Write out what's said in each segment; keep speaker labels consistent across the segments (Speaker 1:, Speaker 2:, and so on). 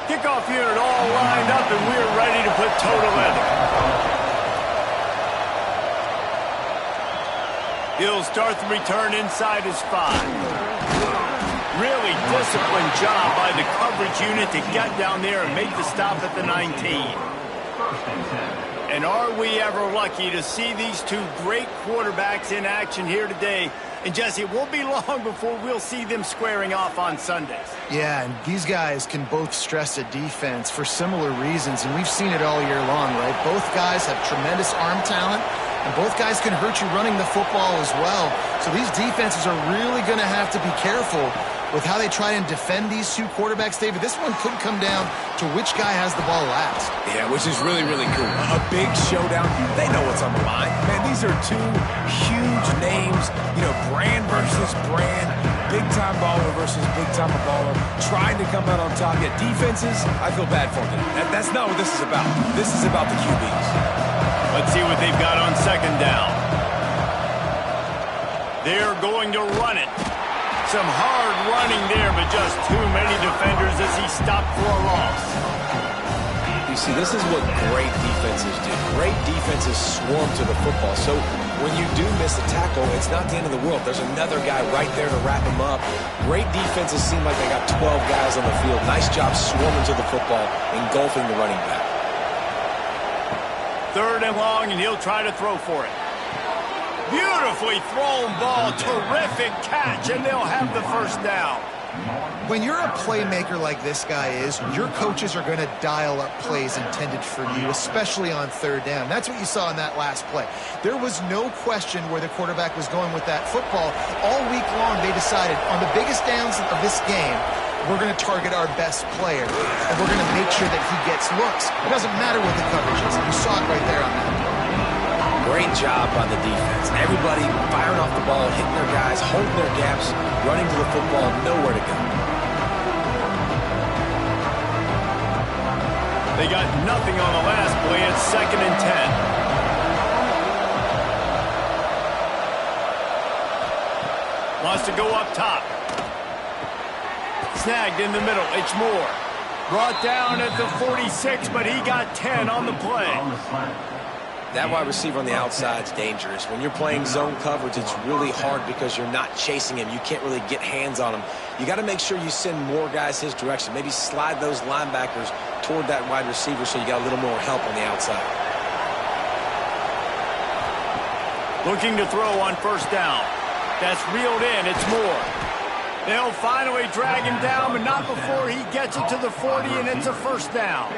Speaker 1: Kickoff unit all lined up, and we're ready to put toe to leather. He'll start the return inside his 5. Really disciplined job by the coverage unit to get down there and make the stop at the 19. And are we ever lucky to see these two great quarterbacks in action here today. And Jesse, it won't be long before we'll see them squaring off on Sundays.
Speaker 2: Yeah, and these guys can both stress a defense for similar reasons, and we've seen it all year long, right? Both guys have tremendous arm talent, and both guys can hurt you running the football as well. So these defenses are really going to have to be careful with how they try and defend these two quarterbacks, David. This one could come down to which guy has the ball last.
Speaker 3: Yeah, which is really, really cool. A big showdown. They know what's on the line. Man, these are two huge names. You know, brand versus brand. Big-time baller versus big-time baller. Trying to come out on top. Yet defenses, I feel bad for them. That's not what this is about. This is about the QBs.
Speaker 1: Let's see what they've got on second down. They're going to run it. Some hard running there, but just too many defenders as he stopped for a loss.
Speaker 3: You see, this is what great defenses do. Great defenses swarm to the football. So when you do miss a tackle, it's not the end of the world. There's another guy right there to wrap him up. Great defenses seem like they got 12 guys on the field. Nice job swarming to the football, engulfing the running back.
Speaker 1: 3rd and long, and he'll try to throw for it. Beautifully thrown ball, terrific catch, and they'll have the first down.
Speaker 2: When you're a playmaker like this guy is, your coaches are going to dial up plays intended for you, especially on 3rd down. That's what you saw in that last play. There was no question where the quarterback was going with that football. All week long, they decided on the biggest downs of this game, we're going to target our best player, and we're going to make sure that he gets looks. It doesn't matter what the coverage is. You saw it right there on that.
Speaker 3: Great job by the defense. Everybody firing off the ball, hitting their guys, holding their gaps, running to the football, nowhere to go.
Speaker 1: They got nothing on the last play. It's 2nd and 10. Wants to go up top. Snagged in the middle. It's Moore. Brought down at the 46, but he got 10 on the play.
Speaker 3: That wide receiver on the outside is dangerous. When you're playing zone coverage, it's really hard because you're not chasing him. You can't really get hands on him. You got to make sure you send more guys his direction. Maybe slide those linebackers toward that wide receiver so you got a little more help on the outside.
Speaker 1: Looking to throw on 1st down. That's reeled in. It's Moore. They'll finally drag him down, but not before he gets it to the 40, and it's a 1st down.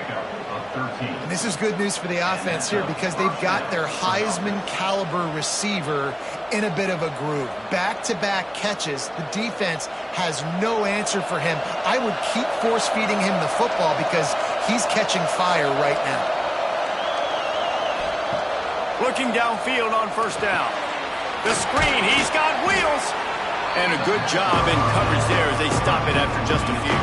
Speaker 2: And this is good news for the offense here because they've got their Heisman-caliber receiver in a bit of a groove. Back-to-back catches. The defense has no answer for him. I would keep force-feeding him the football because he's catching fire right now.
Speaker 1: Looking downfield on 1st down. The screen, he's got wheels. And a good job in coverage there as they stop it after just a few.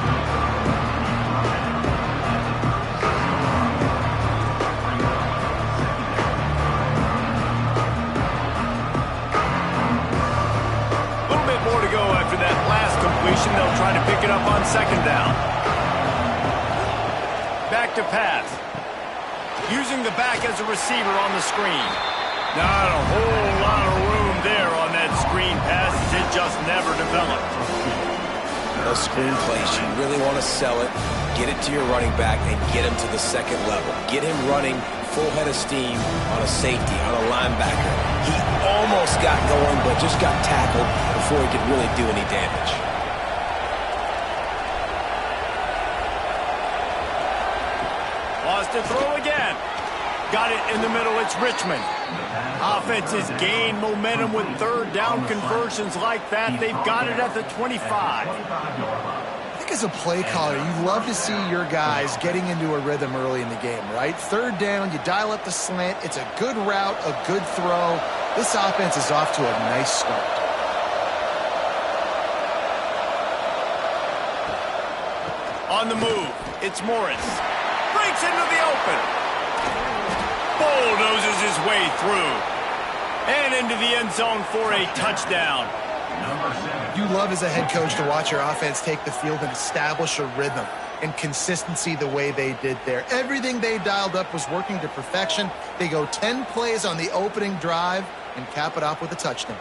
Speaker 1: A little bit more to go after that last completion. They'll try to pick it up on 2nd down. Back to pass. Using the back as a receiver on the screen. Not a whole lot of room there on that screen pass as it just never developed.
Speaker 3: Those screen plays, you really want to sell it, get it to your running back, and get him to the 2nd level. Get him running full head of steam on a safety, on a linebacker. He almost got going, but just got tackled before he could really do any damage.
Speaker 1: Wants to throw again. Got it in the middle. It's Richmond. Offenses gain momentum with 3rd down conversions like that. They've got it at the 25.
Speaker 2: I think as a play caller, you love to see your guys getting into a rhythm early in the game, right? 3rd down, you dial up the slant. It's a good route, a good throw. This offense is off to a nice start.
Speaker 1: On the move, it's Morris. Breaks into the open. Bulldozes his way through. And into the end zone for a touchdown.
Speaker 2: You love as a head coach to watch your offense take the field and establish a rhythm. and consistency the way they did there. Everything they dialed up was working to perfection. They go 10 plays on the opening drive and cap it off with a touchdown.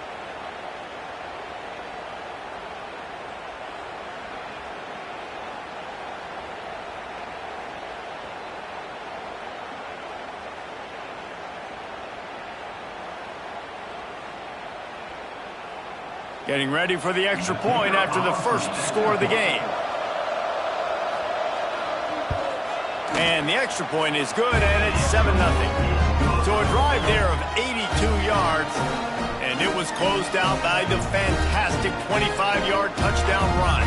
Speaker 1: Getting ready for the extra point after the first score of the game. And the extra point is good, and it's 7-0. So a drive there of 82 yards, and it was closed out by the fantastic 25-yard touchdown run.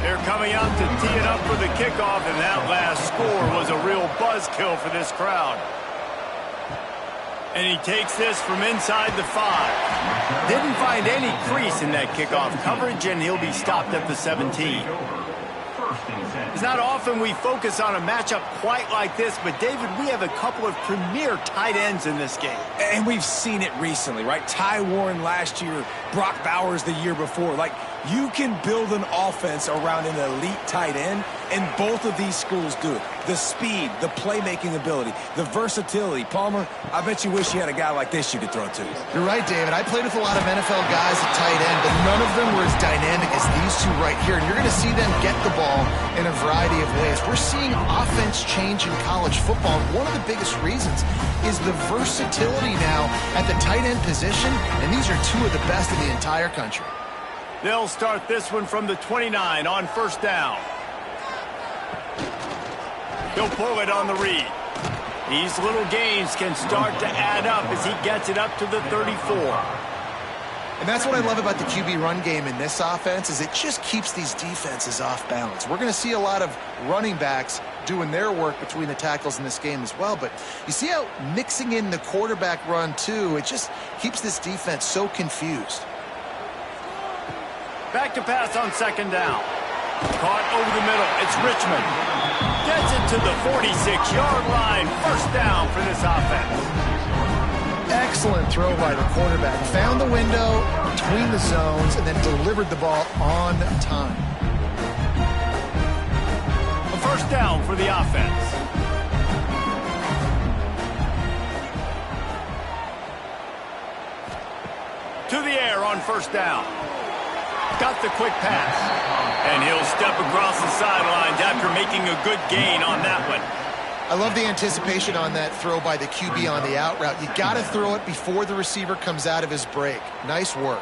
Speaker 1: They're coming out to tee it up for the kickoff, and that last score was a real buzzkill for this crowd. And he takes this from inside the 5. Didn't find any crease in that kickoff coverage, and he'll be stopped at the 17. It's not often we focus on a matchup quite like this, but David, we have a couple of premier tight ends in this game.
Speaker 3: And we've seen it recently, right? Ty Warren last year, Brock Bowers the year before. Like, you can build an offense around an elite tight end, and both of these schools do it. The speed, the playmaking ability, the versatility. Palmer, I bet you wish you had a guy like this you could throw to.
Speaker 2: You're right, David. I played with a lot of NFL guys at tight end, but none of them were as dynamic as these two right here. And you're going to see them get the ball in a variety of ways. We're seeing offense change in college football. And one of the biggest reasons is the versatility now at the tight end position, and these are two of the best in the entire country.
Speaker 1: They'll start this one from the 29 on first down. He'll pull it on the read. These little gains can start to add up as he gets it up to the 34.
Speaker 2: And that's what I love about the QB run game in this offense, is it just keeps these defenses off balance. We're going to see a lot of running backs doing their work between the tackles in this game as well. But you see how mixing in the quarterback run too, it just keeps this defense so confused.
Speaker 1: Back to pass on second down. Caught over the middle. It's Richmond. Gets it to the 46-yard line. First down for this offense.
Speaker 2: Excellent throw by the quarterback. Found the window between the zones and then delivered the ball on time.
Speaker 1: A first down for the offense. To the air on first down. Got the quick pass. And he'll step across the sidelines after making a good gain on that one.
Speaker 2: I love the anticipation on that throw by the QB on the out route. You got to throw it before the receiver comes out of his break. Nice work.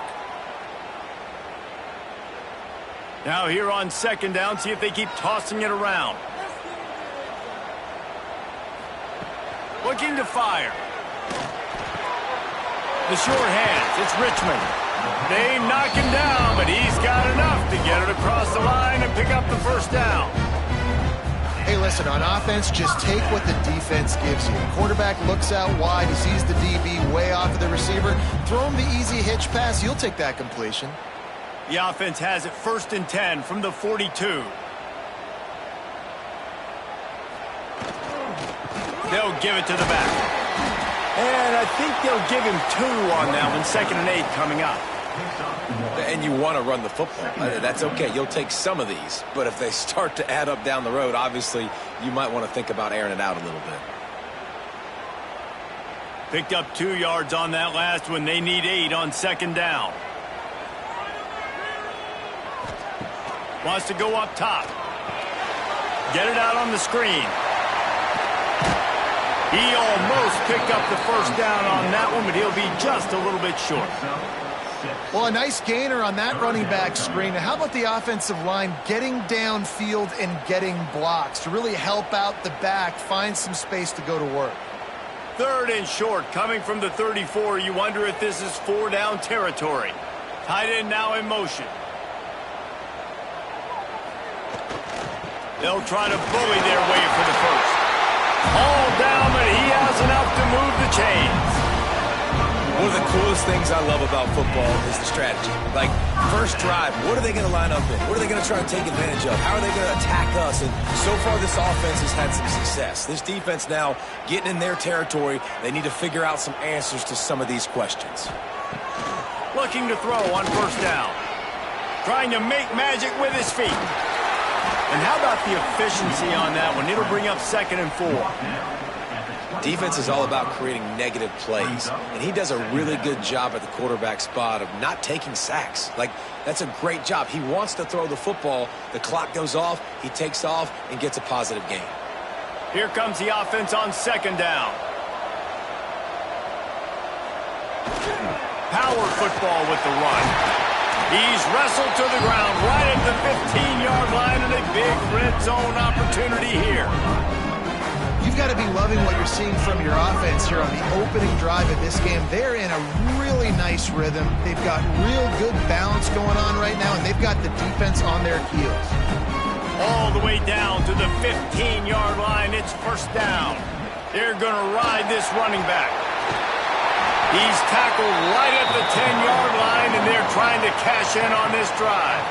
Speaker 1: Now here on second down, see if they keep tossing it around. Looking to fire. The short hands, it's Richmond. They knock him down, but he's got enough to get it across the line and pick up the first down.
Speaker 2: Hey, listen, on offense, just take what the defense gives you. Quarterback looks out wide, he sees the DB way off of the receiver. Throw him the easy hitch pass, you'll take that completion.
Speaker 1: The offense has it 1st and 10 from the 42. They'll give it to the back. And I think they'll give him 2 on that one. 2nd and 8 coming up.
Speaker 3: And you want to run the football. That's okay. You'll take some of these. But if they start to add up down the road, obviously, you might want to think about airing it out a little bit.
Speaker 1: Picked up 2 yards on that last one. They need 8 on second down. Wants to go up top. Get it out on the screen. He almost picked up the first down on that one, but he'll be just a little bit short.
Speaker 2: Well, a nice gainer on that running back screen. Now, how about the offensive line getting downfield and getting blocks to really help out the back, find some space to go to work?
Speaker 1: 3rd and short coming from the 34. You wonder if this is 4-down territory. Tight end now in motion. They'll try to bully their way for the first. All down, but he has enough to move the chains.
Speaker 3: One of the coolest things I love about football is the strategy. Like, first drive, what are they going to line up in? What are they going to try and take advantage of? How are they going to attack us? And so far, this offense has had some success. This defense now getting in their territory. They need to figure out some answers to some of these questions.
Speaker 1: Looking to throw on first down. Trying to make magic with his feet. And how about the efficiency on that one? It'll bring up 2nd and 4.
Speaker 3: Defense is all about creating negative plays, and he does a really good job at the quarterback spot of not taking sacks. Like, that's a great job. He wants to throw the football. The clock goes off, he takes off, and gets a positive gain.
Speaker 1: Here comes the offense on 2nd down. Power football with the run. He's wrestled to the ground right at the 15-yard line, and a big red zone opportunity here.
Speaker 2: You've got to be loving what you're seeing from your offense here on the opening drive of this game. They're in a really nice rhythm. They've got real good balance going on right now, and they've got the defense on their heels.
Speaker 1: All the way down to the 15-yard line. It's 1st down. They're going to ride this running back. He's tackled right at the 10-yard line, and they're trying to cash in on this drive.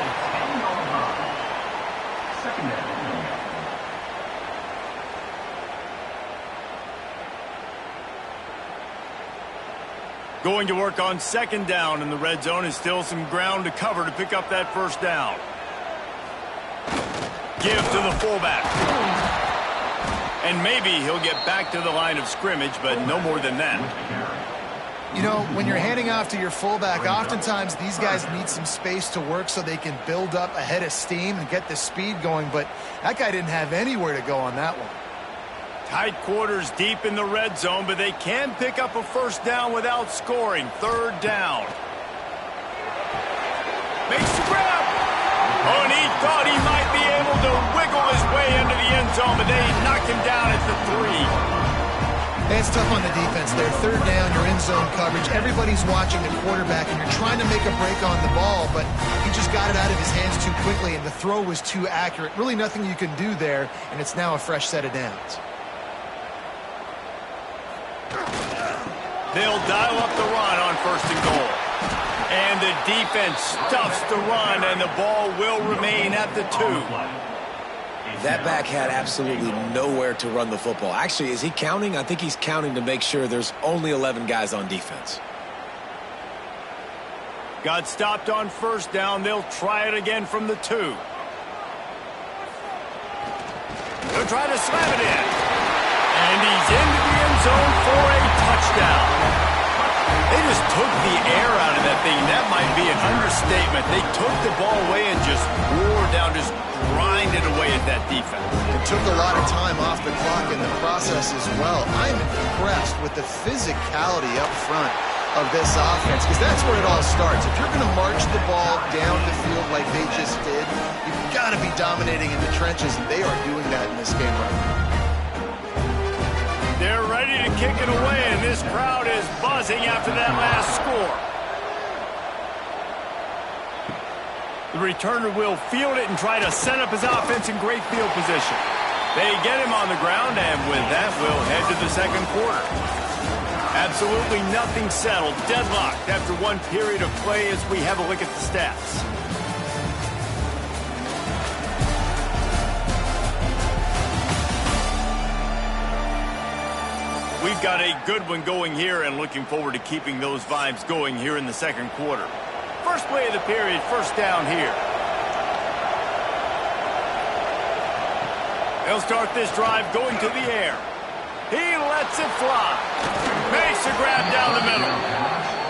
Speaker 1: Going to work on 2nd down in the red zone, and still some ground to cover to pick up that 1st down. Give to the fullback. And maybe he'll get back to the line of scrimmage, but no more than that.
Speaker 2: You know, when you're handing off to your fullback, oftentimes these guys need some space to work so they can build up a head of steam and get the speed going, but that guy didn't have anywhere to go on that one.
Speaker 1: Tight quarters deep in the red zone, but they can pick up a 1st down without scoring. 3rd down. Makes the grab. Oh, and he thought he might be able to wiggle his way into the end zone, but they knocked him down at the 3.
Speaker 2: It's tough on the defense there. 3rd down, you're in zone coverage. Everybody's watching the quarterback, and you're trying to make a break on the ball, but he just got it out of his hands too quickly, and the throw was too accurate. Really nothing you can do there, and it's now a fresh set of downs.
Speaker 1: They'll dial up the run on 1st and goal. And the defense stuffs the run, and the ball will remain at the 2.
Speaker 3: That back had absolutely nowhere to run the football. Actually, is he counting? I think he's counting to make sure there's only 11 guys on defense.
Speaker 1: Got stopped on 1st down. They'll try it again from the 2. They'll try to slam it in. And he's into the end zone for a touchdown. They just took the air out of that thing. That might be an understatement. They took the ball away and just wore down, just grinded away at that defense.
Speaker 2: It took a lot of time off the clock in the process as well. I'm impressed with the physicality up front of this offense, because that's where it all starts. If you're going to march the ball down the field like they just did, you've got to be dominating in the trenches, and they are doing that in this game right now.
Speaker 1: They're ready to kick it away, and this crowd is buzzing after that last score. The returner will field it and try to set up his offense in great field position. They get him on the ground, and with that, we'll head to the 2nd quarter. Absolutely nothing settled, deadlocked after one period of play as we have a look at the stats. We've got a good one going here, and looking forward to keeping those vibes going here in the 2nd quarter. First play of the period, 1st down here. They'll start this drive going to the air. He lets it fly. Makes a grab down the middle.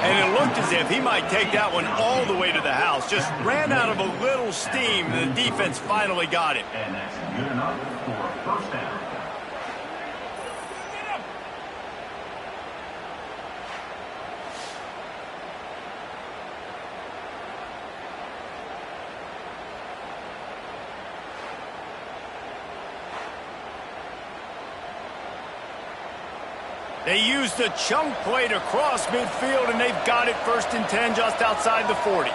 Speaker 1: And it looked as if he might take that one all the way to the house. Just ran out of a little steam, and the defense finally got it.
Speaker 4: And that's good enough for 1st down.
Speaker 1: They used the chunk play to cross midfield, and they've got it 1st and 10 just outside the 40.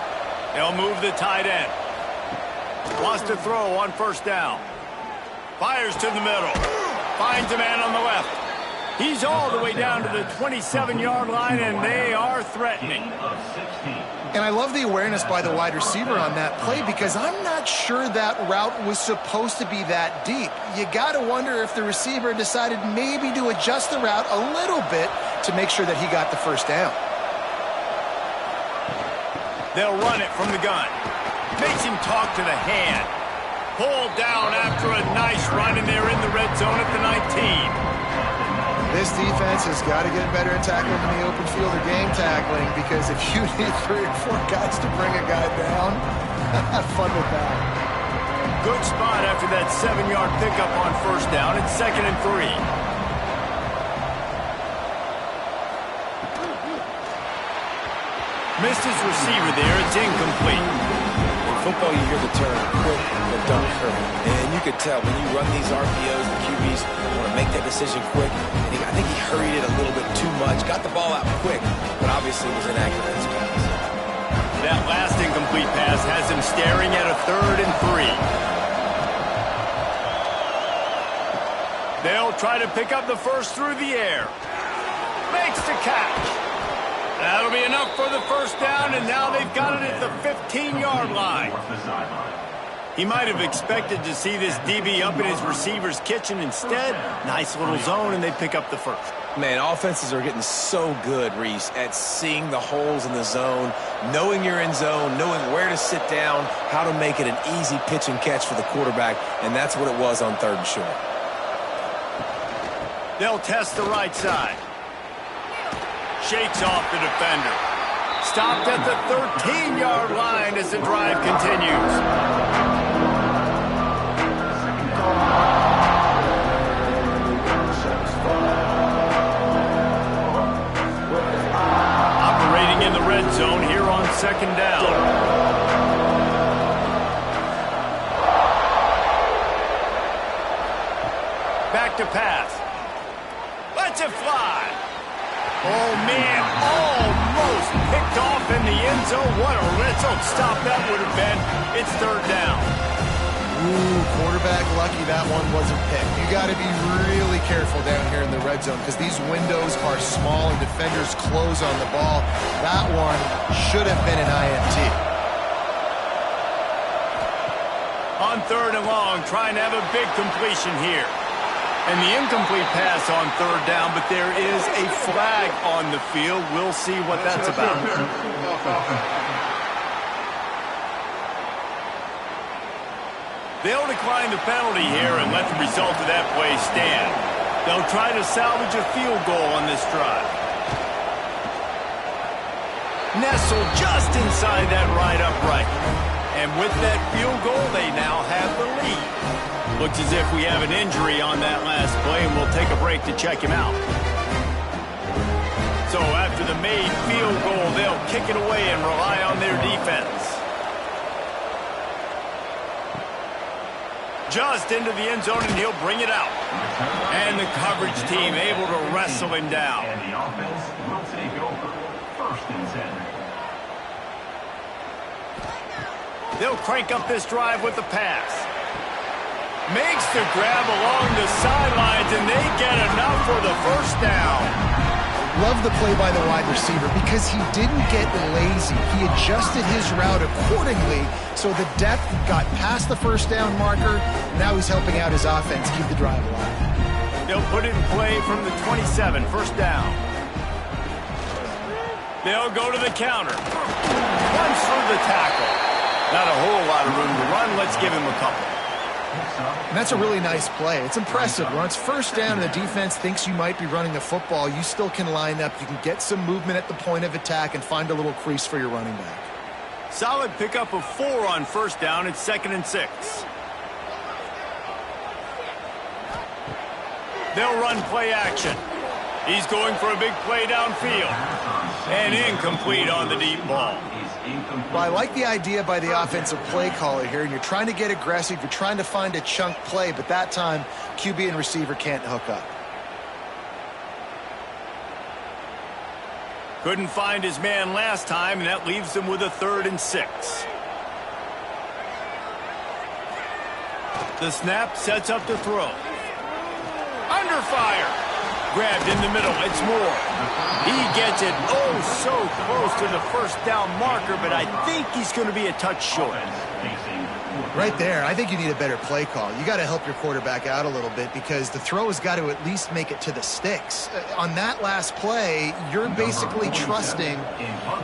Speaker 1: They'll move the tight end. Wants to throw on 1st down. Fires to the middle. Finds a man on the left. He's all the way down to the 27-yard line, and they are threatening.
Speaker 2: And I love the awareness by the wide receiver on that play, because I'm not sure that route was supposed to be that deep. You got to wonder if the receiver decided maybe to adjust the route a little bit to make sure that he got the 1st down.
Speaker 1: They'll run it from the gun. Makes him talk to the hand. Pulled down after a nice run, and they're in the red zone at the 19.
Speaker 2: This defense has got to get better at tackling in the open field or game tackling, because if you need 3 or 4 guys to bring a guy down, have fun with that.
Speaker 1: Good spot after that 7-yard pickup on first down. It's 2nd and 3. Missed his receiver there. It's incomplete.
Speaker 3: In football, you hear the term quick but don't hurry. And you could tell when you run these RPOs, the QBs want to make that decision quick. And I think he hurried it a little bit too much. Got the ball out quick, but obviously was inaccurate in his pass.
Speaker 1: That last incomplete pass has him staring at a 3rd and 3. They'll try to pick up the first through the air. Makes the catch. That'll be enough for the first down, and now they've got it at the 15-yard line. He might have expected to see this DB up in his receiver's kitchen. Instead, nice little zone, and they pick up the first.
Speaker 3: Man, offenses are getting so good, Reese, at seeing the holes in the zone, knowing you're in zone, knowing where to sit down, how to make it an easy pitch and catch for the quarterback, and that's what it was on 3rd and short.
Speaker 1: They'll test the right side. Shakes off the defender. Stopped at the 13-yard line as the drive continues. Operating in the red zone here on 2nd down. Back to pass. Lets it fly. Oh, man, almost picked off in the end zone. What a red zone stop that would have been. It's 3rd down.
Speaker 2: Ooh, quarterback lucky that one wasn't picked. You got to be really careful down here in the red zone, because these windows are small and defenders close on the ball. That one should have been an INT.
Speaker 1: On 3rd and long, trying to have a big completion here. And the incomplete pass on 3rd down, but there is a flag on the field. We'll see what that's about. They'll decline the penalty here and let the result of that play stand. They'll try to salvage a field goal on this drive. Nestled just inside that right upright. And with that field goal, they now have the lead. Looks as if we have an injury on that last play, and we'll take a break to check him out. So after the made field goal, they'll kick it away and rely on their defense. Just into the end zone, and he'll bring it out. And the coverage team able to wrestle him down.
Speaker 4: And the offense will take over 1st and 10.
Speaker 1: They'll crank up this drive with the pass. Makes the grab along the sidelines, and they get enough for the first down.
Speaker 2: Love the play by the wide receiver, because he didn't get lazy. He adjusted his route accordingly, so the depth got past the first down marker. Now he's helping out his offense keep the drive alive.
Speaker 1: They'll put it in play from the 27, 1st down. They'll go to the counter. Runs through the tackle. Not a whole lot of room to run. Let's give him a couple.
Speaker 2: And that's a really nice play. It's impressive. When it's 1st down and the defense thinks you might be running the football, you still can line up. You can get some movement at the point of attack and find a little crease for your running back.
Speaker 1: Solid pickup of 4 on first down. It's 2nd and 6. They'll run play action. He's going for a big play downfield. And incomplete on the deep ball.
Speaker 2: Well, I like the idea by the offensive play caller here, and you're trying to get aggressive. You're trying to find a chunk play, but that time, QB and receiver can't hook up.
Speaker 1: Couldn't find his man last time, and that leaves them with a 3rd and 6. The snap sets up to throw. Under fire. Grabbed in the middle. It's Moore. He gets it so close to the first down marker, but I think he's going to be a touch short.
Speaker 2: Right there, I think you need a better play call. You got to help your quarterback out a little bit because the throw has got to at least make it to the sticks. On that last play, you're basically trusting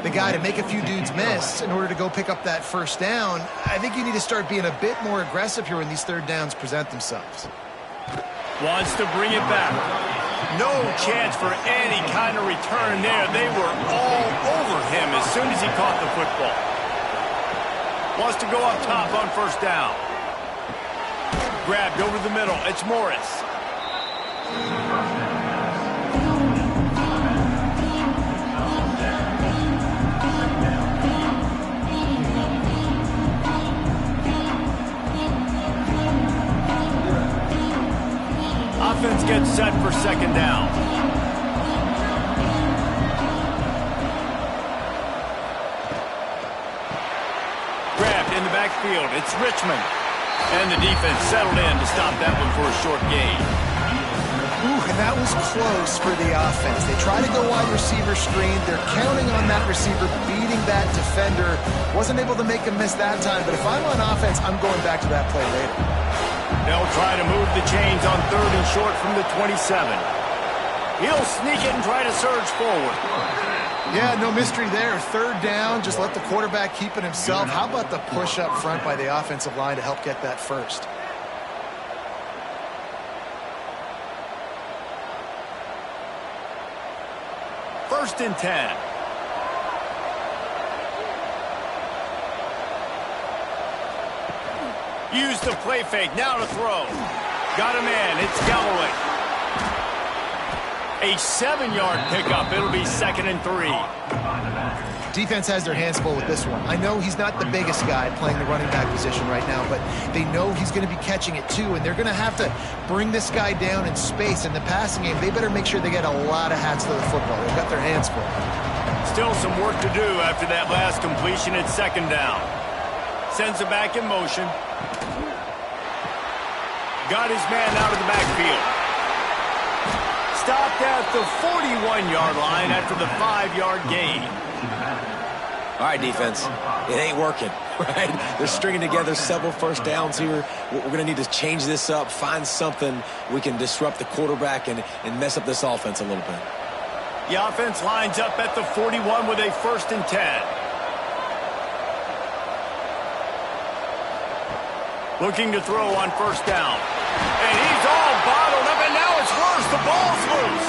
Speaker 2: the guy to make a few dudes miss in order to go pick up that first down. I think you need to start being a bit more aggressive here when these third downs present themselves.
Speaker 1: Wants to bring it back. No chance for any kind of return there. They were all over him as soon as he caught the football. Wants to go up top on first down. Grabbed over the middle. It's Morris. Offense gets set for second down. Grabbed in the backfield. It's Richmond. And the defense settled in to stop that one for a short gain.
Speaker 2: Ooh, and that was close for the offense. They try to go wide receiver screen. They're counting on that receiver beating that defender. Wasn't able to make him miss that time, but if I'm on offense, I'm going back to that play later.
Speaker 1: They'll try to move the chains on third and short from the 27. He'll sneak it and try to surge forward.
Speaker 2: Yeah, no mystery there. Third down, just let the quarterback keep it himself. How about the push up front by the offensive line to help get that first?
Speaker 1: First and 10. Use the play fake. Now to throw. Got a man. It's Galloway. A 7-yard pickup. It'll be 2nd and 3.
Speaker 2: Defense has their hands full with this one. I know he's not the biggest guy playing the running back position right now, but they know he's going to be catching it too, and they're going to have to bring this guy down in space. In the passing game, they better make sure they get a lot of hats to the football. They've got their hands full.
Speaker 1: Still some work to do after that last completion at second down. Sends it back in motion. Got his man out of the backfield. Stopped at the 41-yard line after the 5-yard gain.
Speaker 3: All right, defense, it ain't working, right? They're stringing together several first downs here. We're going to need to change this up, find something we can disrupt the quarterback and mess up this offense a little bit.
Speaker 1: The offense lines up at the 41 with a 1st and 10. Looking to throw on first down. And he's all bottled up, and now it's worse. The ball's loose.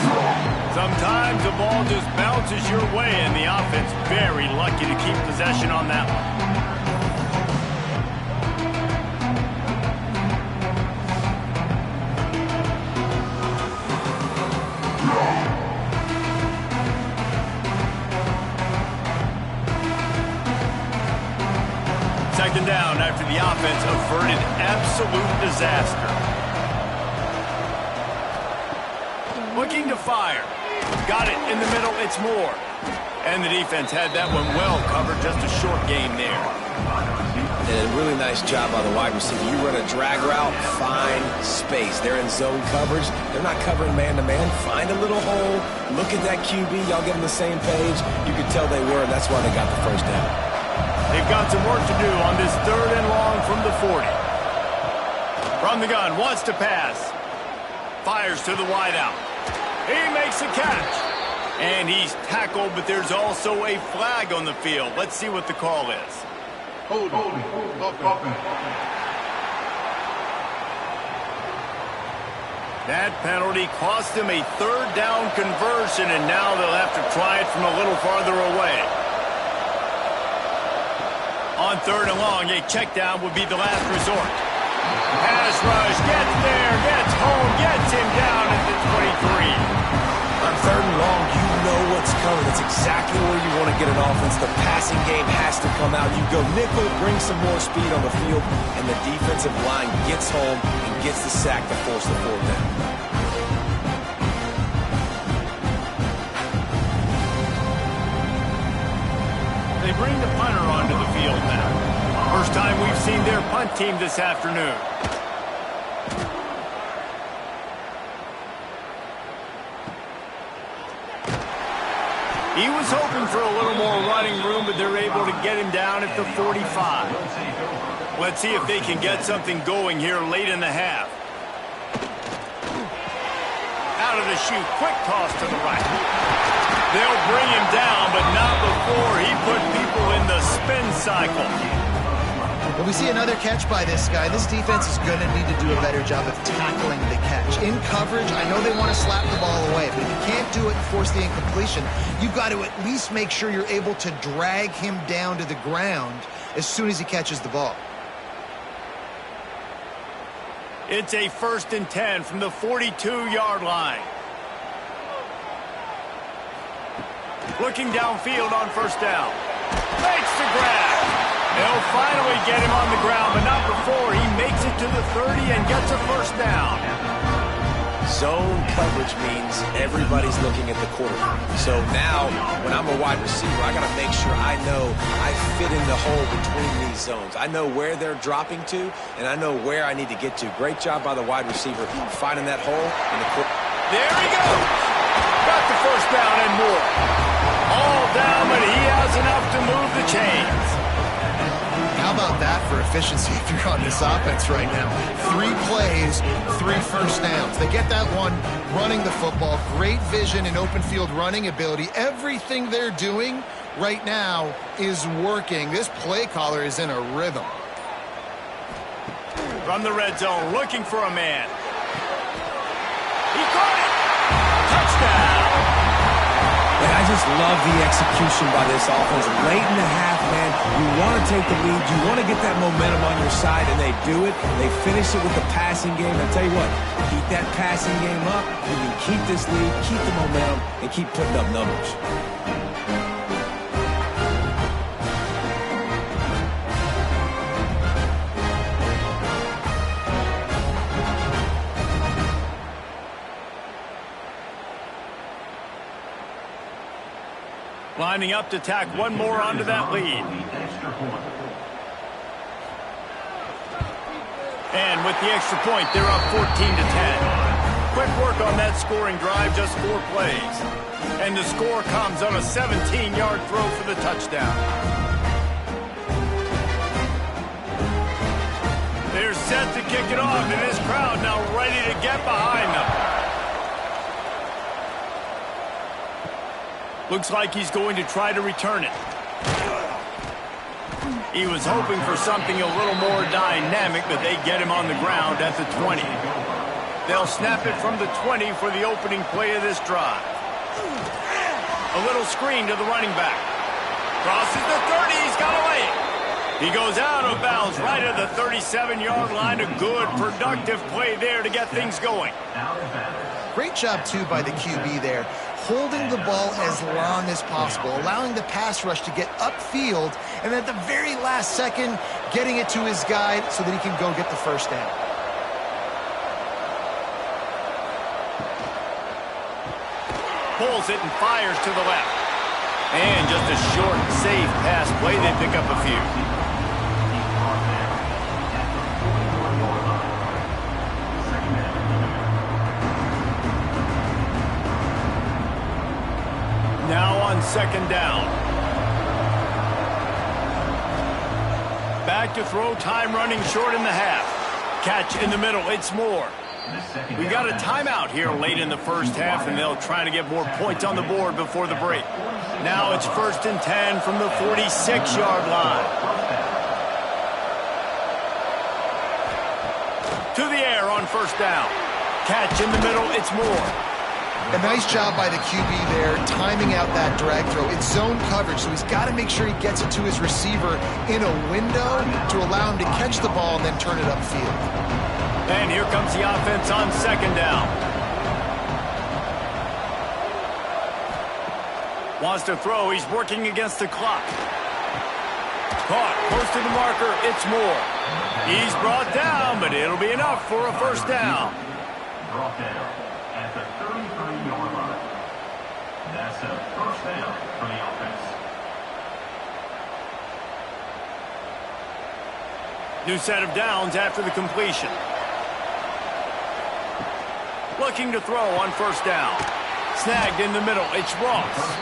Speaker 1: Sometimes the ball just bounces your way, and the offense very lucky to keep possession on that one. Second down after the offense averted absolute disaster. Looking to fire. Got it in the middle. It's Moore. And the defense had that one well covered. Just a short game there.
Speaker 3: And a really nice job by the wide receiver. You run a drag route, find space. They're in zone coverage. They're not covering man-to-man. Find a little hole. Look at that QB. Y'all get on the same page. You could tell they were, and that's why they got the first down.
Speaker 1: They've got some work to do on this 3rd and long from the 40. From the gun, wants to pass. Fires to the wideout. He makes a catch. And he's tackled, but there's also a flag on the field. Let's see what the call is.
Speaker 4: Hold on.
Speaker 1: That penalty cost him a 3rd down conversion, and now they'll have to try it from a little farther away. On 3rd and long, a check down would be the last resort. Pass rush, gets there, gets home, gets him down at the 23.
Speaker 3: On 3rd and long, you know what's coming. It's exactly where you want to get an offense. The passing game has to come out. You go nickel, bring some more speed on the field, and the defensive line gets home and gets the sack to force the 4th down.
Speaker 1: They bring the punter onto the field now. First time we've seen their punt team this afternoon. He was hoping for a little more running room, but they're able to get him down at the 45. Let's see if they can get something going here late in the half. Out of the chute, quick toss to the right. They'll bring him down, but not before he put people in the spin cycle.
Speaker 2: When we see another catch by this guy, this defense is going to need to do a better job of tackling the catch. In coverage, I know they want to slap the ball away, but if you can't do it and force the incompletion, you've got to at least make sure you're able to drag him down to the ground as soon as he catches the ball.
Speaker 1: It's a 1st and 10 from the 42-yard line. Looking downfield on 1st down. Makes the grab. They'll finally get him on the ground, but not before he makes it to the 30 and gets a 1st down.
Speaker 3: Zone coverage means everybody's looking at the quarterback. So now, when I'm a wide receiver, I got to make sure I know I fit in the hole between these zones. I know where they're dropping to, and I know where I need to get to. Great job by the wide receiver finding that hole in the quarterback.
Speaker 1: There he goes. Got the 1st down and more. All down, but he has enough to move the chains.
Speaker 2: How about that for efficiency if you're on this offense right now? 3 plays, 3 1st downs. They get that one running the football. Great vision and open field running ability. Everything they're doing right now is working. This play caller is in a rhythm.
Speaker 1: From the red zone, looking for a man. He caught it. Touchdown.
Speaker 3: And I just love the execution by this offense. Late in the half, man, you want to take the lead. You want to get that momentum on your side, and they do it. They finish it with the passing game. I tell you what, keep that passing game up. You can keep this lead, keep the momentum, and keep putting up numbers.
Speaker 1: Lining up to tack one more onto that lead. And with the extra point, they're up 14 to 10. Quick work on that scoring drive, just 4 plays. And the score comes on a 17-yard throw for the touchdown. They're set to kick it off, and this crowd now ready to get behind them. Looks like he's going to try to return it. He was hoping for something a little more dynamic, but they get him on the ground at the 20. They'll snap it from the 20 for the opening play of this drive. A little screen to the running back. Crosses the 30, he's got away. He goes out of bounds right at the 37-yard line. A good, productive play there to get things going.
Speaker 2: Great job, too, by the QB there. Holding the ball as long as possible, allowing the pass rush to get upfield, and at the very last second, getting it to his guy so that he can go get the 1st down.
Speaker 1: Pulls it and fires to the left. And just a short, safe pass play. They pick up a few. Now on 2nd down. Back to throw, time running short in the half. Catch in the middle, it's more. We got a timeout here late in the 1st half, and they'll try to get more points on the board before the break. Now it's 1st and 10 from the 46-yard line. To the air on 1st down. Catch in the middle, it's more.
Speaker 2: A nice job by the QB there, timing out that drag throw. It's zone coverage, so he's got to make sure he gets it to his receiver in a window to allow him to catch the ball and then turn it upfield.
Speaker 1: And here comes the offense on 2nd down. Wants to throw, he's working against the clock. Caught, close to the marker, it's more. He's brought down, but it'll be enough for a 1st down.
Speaker 5: Brought down at the 33-yard line. That's a 1st down for the offense.
Speaker 1: New set of downs after the completion. Looking to throw on 1st down. Snagged in the middle, it's Ross.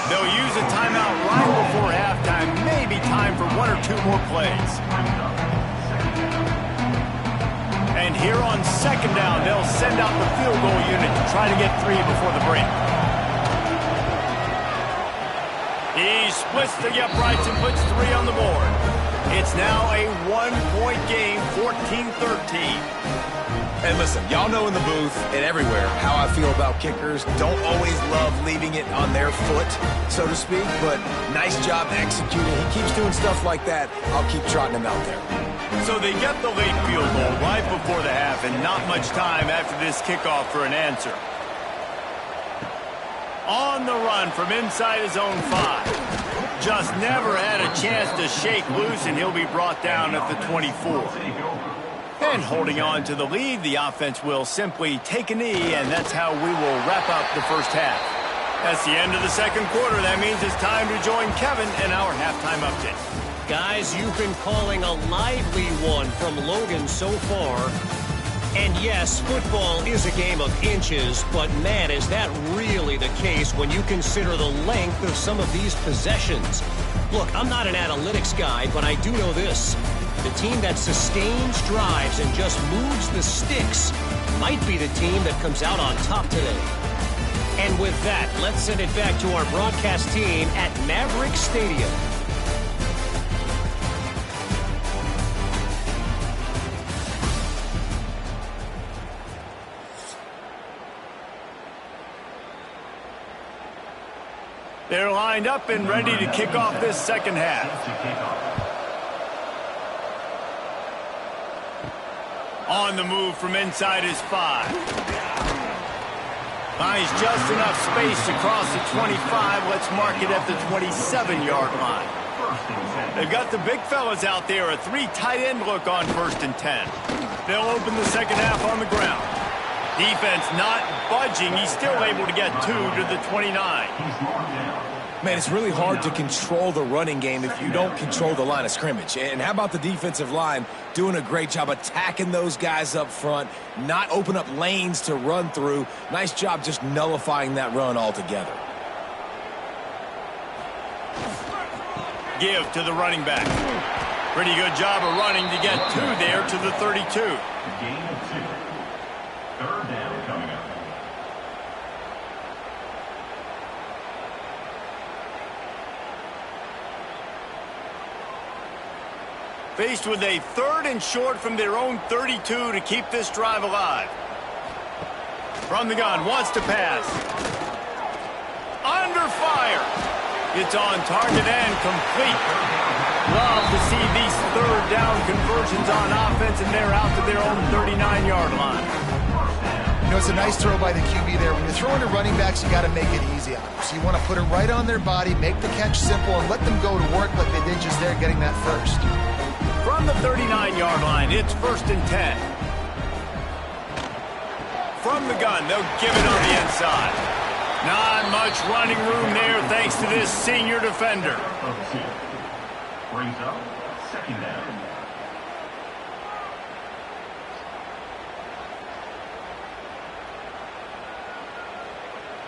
Speaker 1: They'll use a timeout right before halftime. Maybe time for 1 or 2 more plays. here on second down, they'll send out the field goal unit to try to get 3 before the break. He splits the uprights and puts 3 on the board. It's now a 1-point game, 14-13.
Speaker 3: And listen, y'all know in the booth and everywhere how I feel about kickers. Don't always love leaving it on their foot, so to speak, but nice job executing. He keeps doing stuff like that. I'll keep trotting him out there.
Speaker 1: So they get the late field goal right before the half and not much time after this kickoff for an answer. On the run from inside his own 5. Just never had a chance to shake loose, and he'll be brought down at the 24. And holding on to the lead, the offense will simply take a knee, and that's how we will wrap up the first half. That's the end of the second quarter. That means it's time to join Kevin in our halftime update.
Speaker 6: Guys, you've been calling a lively one from Logan so far. And yes, football is a game of inches, but man, is that really the case when you consider the length of some of these possessions. Look, I'm not an analytics guy, but I do know this. The team that sustains drives and just moves the sticks might be the team that comes out on top today. And with that, let's send it back to our broadcast team at Maverick Stadium.
Speaker 1: They're lined up and ready to kick off this second half. On the move from inside his 5. Finds just enough space to cross the 25. Let's mark it at the 27-yard line. They've got the big fellas out there. A 3 tight end look on 1st and 10. They'll open the second half on the ground. Defense not budging. He's still able to get 2 to the 29.
Speaker 3: Man, it's really hard to control the running game if you don't control the line of scrimmage. And how about the defensive line doing a great job attacking those guys up front, not open up lanes to run through. Nice job just nullifying that run altogether.
Speaker 1: Give to the running back. Pretty good job of running to get 2 there to the 32.
Speaker 5: Gain of 2. Third down coming up.
Speaker 1: Faced with a 3rd and short from their own 32 to keep this drive alive. From the gun, wants to pass. Under fire. It's on target and complete. Love to see these 3rd down conversions on offense, and they're out to their own 39-yard line.
Speaker 2: You know, it's a nice throw by the QB there. When you're throwing to running backs, you got to make it easy on them. So you want to put it right on their body, make the catch simple, and let them go to work like they did just there getting that first.
Speaker 1: From the 39-yard line, it's 1st and 10. From the gun, they'll give it on the inside. Not much running room there thanks to this senior defender.
Speaker 5: Brings up second down.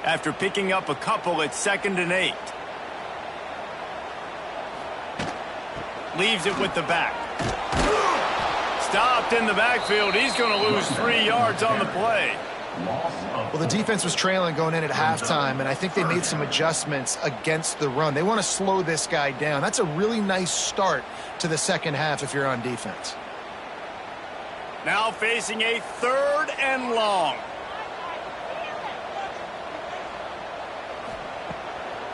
Speaker 1: After picking up a couple, it's 2nd and 8. Leaves it with the back. Stopped in the backfield. He's going to lose 3 yards on the play.
Speaker 2: Well, the defense was trailing going in at halftime, and I think they made some adjustments against the run. They want to slow this guy down. That's a really nice start to the second half if you're on defense.
Speaker 1: Now facing a 3rd and long.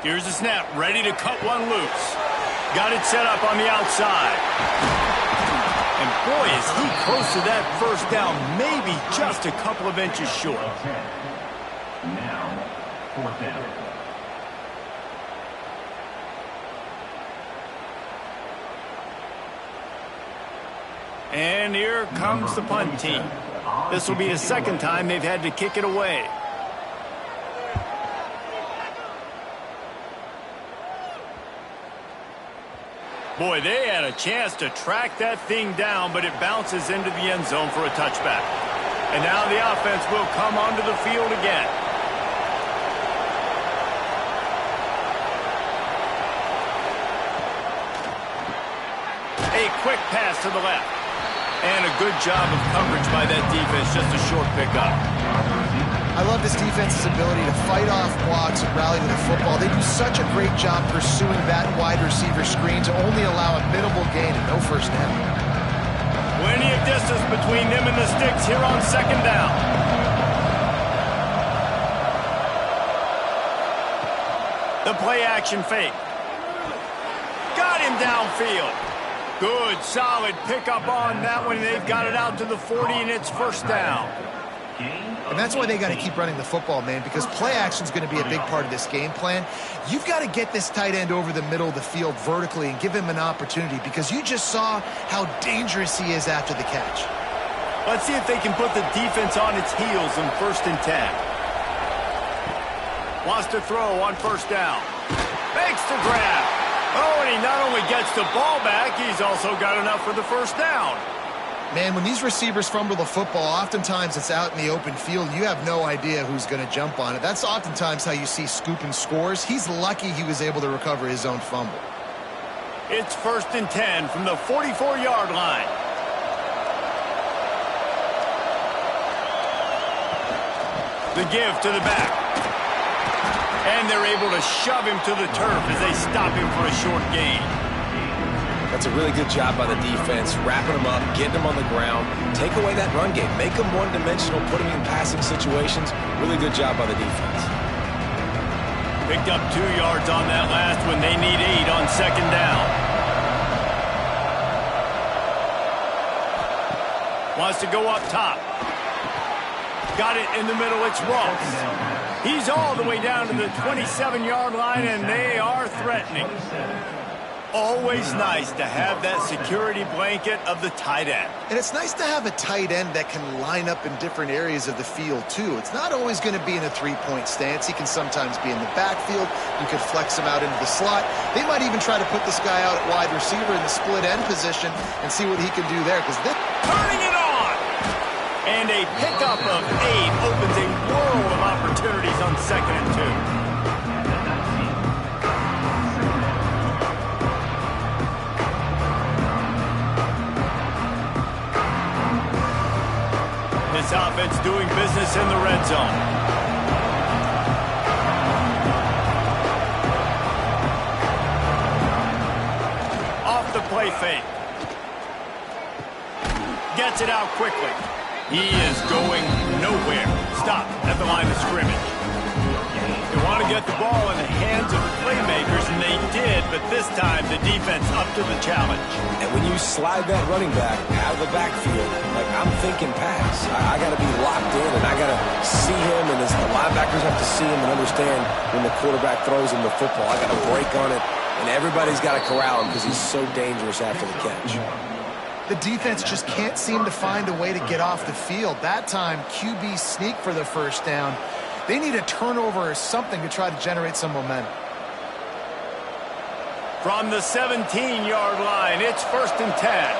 Speaker 1: Here's the snap, ready to cut one loose. Got it set up on the outside. And boy, is he close to that first down, maybe just a couple of inches short.
Speaker 5: Now, 4th down.
Speaker 1: And here comes the punt team. This will be the 2nd time they've had to kick it away. Boy, they had a chance to track that thing down, but it bounces into the end zone for a touchback. And now the offense will come onto the field again. A quick pass to the left. And a good job of coverage by that defense, just a short pickup.
Speaker 2: I love this defense's ability to fight off blocks and rally to the football. They do such a great job pursuing that wide receiver screen to only allow a minimal gain and no first down.
Speaker 1: Plenty of distance between them and the sticks here on second down. The play action fake. Got him downfield. Good, solid pickup on that one. They've got it out to the 40, and it's first down.
Speaker 2: And that's why they got to keep running the football, man, because play action is going to be a big part of this game plan. You've got to get this tight end over the middle of the field vertically and give him an opportunity, because you just saw how dangerous he is after the catch.
Speaker 1: Let's see if they can put the defense on its heels in 1st and 10. Wants to throw on first down. Makes the grab. Oh, and he not only gets the ball back, he's also got enough for the first down.
Speaker 2: Man, when these receivers fumble the football, oftentimes it's out in the open field. You have no idea who's going to jump on it. That's oftentimes how you see scooping scores. He's lucky he was able to recover his own fumble.
Speaker 1: It's 1st and 10 from the 44-yard line. The give to the back. And they're able to shove him to the turf as they stop him for a short gain.
Speaker 3: That's a really good job by the defense, wrapping them up, getting them on the ground, take away that run game, make them one-dimensional, put them in passing situations. Really good job by the defense.
Speaker 1: Picked up 2 yards on that last one. They need 8 on second down. Wants to go up top. Got it in the middle. It's Ross. He's all the way down to the 27-yard line, and they are threatening. Always nice to have that security blanket of the tight end.
Speaker 2: And it's nice to have a tight end that can line up in different areas of the field, too. It's not always going to be in a three-point stance. He can sometimes be in the backfield. You could flex him out into the slot. They might even try to put this guy out at wide receiver in the split end position and see what he can do there. Because
Speaker 1: turning it on! And a pickup of 8 opens a world of opportunities on 2nd and 2. This offense doing business in the red zone. Off the play fake. Gets it out quickly. He is going nowhere. Stop at the line of scrimmage. They want to get the ball in the hands of the playmakers, and they did, but this time the defense up to the challenge.
Speaker 3: And when you slide that running back out of the backfield, like I'm thinking pass. I got to be locked in, and I got to see him, and as the linebackers have to see him and understand when the quarterback throws him the football. I got to break on it, and everybody's got to corral him because he's so dangerous after the catch.
Speaker 2: the defense just can't seem to find a way to get off the field. That time, QB sneak for the first down. They need a turnover or something to try to generate some momentum.
Speaker 1: From the 17-yard line, it's 1st and 10.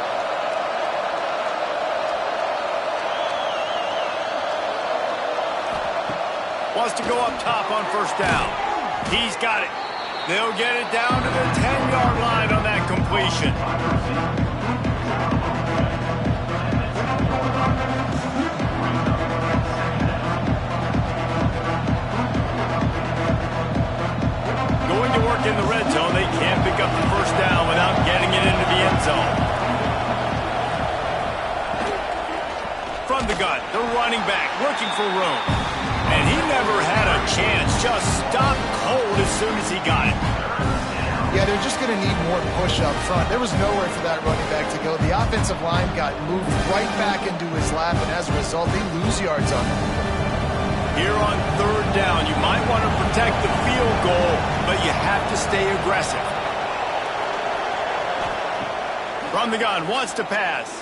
Speaker 1: Wants to go up top on first down. He's got it. They'll get it down to the 10-yard line on that completion. Going to work in the red zone. They can't pick up the first down without getting it into the end zone. From the gun, the running back looking for room. And he never had a chance. Just stopped cold as soon as he got it.
Speaker 2: Yeah, they're just going to need more push up front. There was nowhere for that running back to go. The offensive line got moved right back into his lap, and as a result, they lose yards on him.
Speaker 1: Here on third down, you might want to protect the field goal, but you have to stay aggressive. From the gun, wants to pass.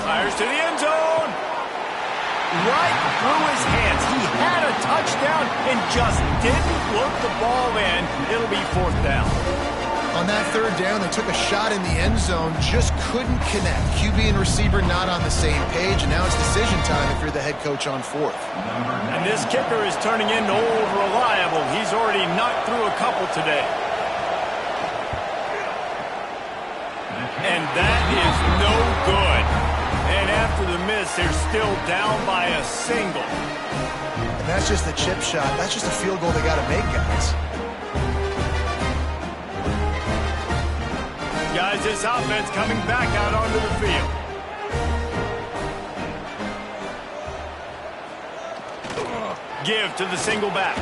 Speaker 1: Fires to the end zone. Right through his hands. He had a touchdown and just didn't look the ball in. It'll be 4th down.
Speaker 2: On that third down, they took a shot in the end zone, just couldn't connect. QB and receiver not on the same page, and now it's decision time if you're the head coach on 4th.
Speaker 1: And this kicker is turning into old reliable. He's already knocked through a couple today. And that is no good. miss, they're still down by a single.
Speaker 2: And that's just the chip shot. That's just a field goal they got to make, guys.
Speaker 1: Guys, this offense coming back out onto the field. Give to the single back.